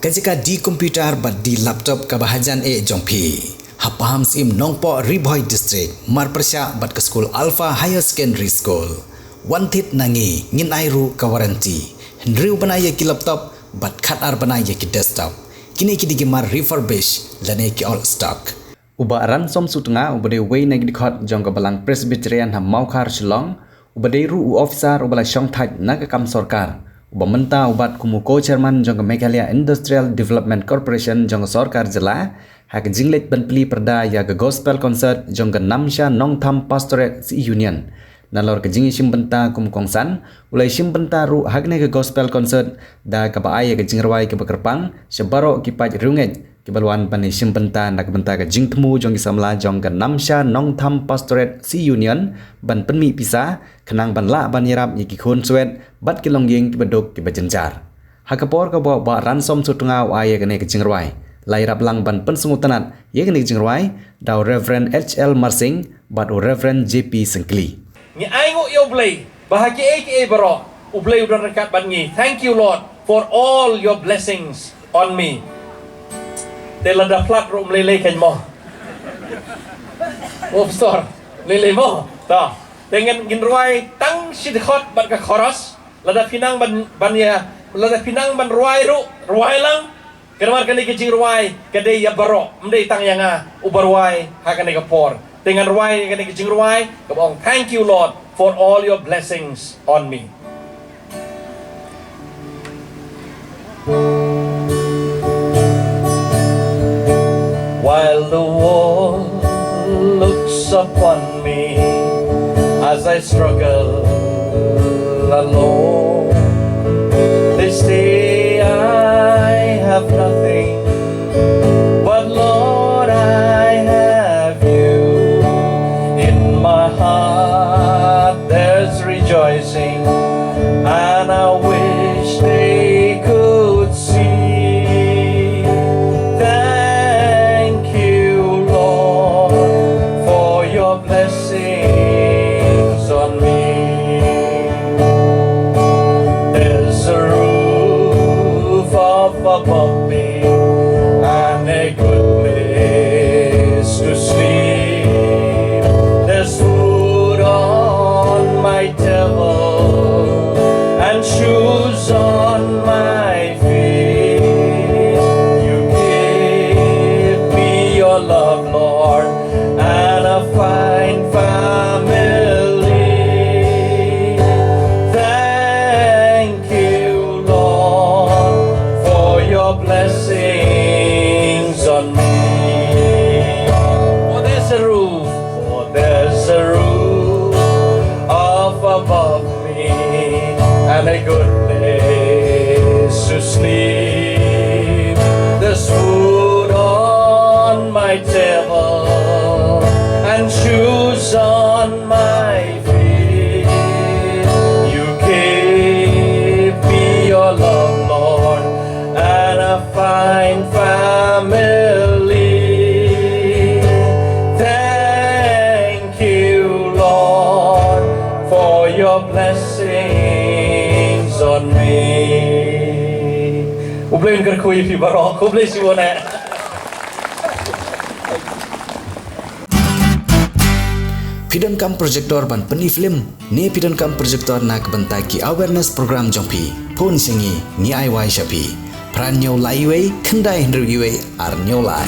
kajika di komputer bat di laptop kabahajan jongpi. Hapaham sim Nongpoh Bhoi district marpersya bat ke school Alpha Higher Secondary School. Wantit nangi ngin airu kawaranti. Hendriu banaya ki laptop bat khatar banaya ki desktop. Kini ki digimar refurbish lane ki all stock. Uba Ransom sutanga ubade way nagi dikhot jong kabalang Presbyterian ham maukar Shillong ubade ru officer ubala shong thaj nagakam sorkar. Uba menta ubat kumu co-chairman jong Meghalaya Industrial Development Corporation jong sorkar jela hak jinglet benpli perda ya ke gospel concert jong ke namsha nongtham pastorate si union nalor ke jingi simbenta kum kongsan ulai simbenta ru hakne ke gospel concert da ka ba ay ke jingrwai ke bekerpang sebaro ki paj runget ki balwan pani simbenta nak benta ke jingtmu jong ki samla jong ke namsha nongtham pastorate si union ban penmi pisa kenang ban la ban yirap ki khun swet bat ki longyeng ki bedok ki bajenjar hakapor ka ba ransom sutunga ay ke ne ke jingrwai lairap lang ban pensungutanat yegni jingrwai daw Reverend HL Marsing bat Reverend JP Sengkli. Ngi aingo yo blay bahagia ke baro ublay udan rekat ban ngi. Thank you Lord for all your blessings on me. Telada plak rum lele ken mo. Pastor lele mo. Ta. Dengan ginrwai tang sidkhot bat ka khoras lada pinang ban ya lada pinang ban Rwai lang. Kenapa kini kecing Rwai, kedai ya barok, mendai tang yang ubarwai, hakan ega por. Dengan Rwai kini kecing Rwai, kabong thank you Lord for all your blessings on me. While the world looks upon me as I struggle alone, they say I have nothing, but Lord, I have you. In my heart there's rejoicing, and I wish they could see. Thank you, Lord, for your blessings on me. There's a roof above me and a good place to sleep. There's food on my table and shoes on my feet. You give me your love, Lord, and a fine family. Thank you, Lord, for your blessings on me. Oh, there's a roof up above me and a good place to sleep. There's food on my table and shoes on my feet. You gave me your love, Lord, and a fine family. Thank you, Lord, for your blessings on me. Ublin kerkui fi barok, ublin si wona. Pidon kam projector ban peni film ne pidon kam projector nak bentaki awareness program jongpi phun singi ni ai wai shapi pran nyau lai wei khandai hendru yue ar nyau lai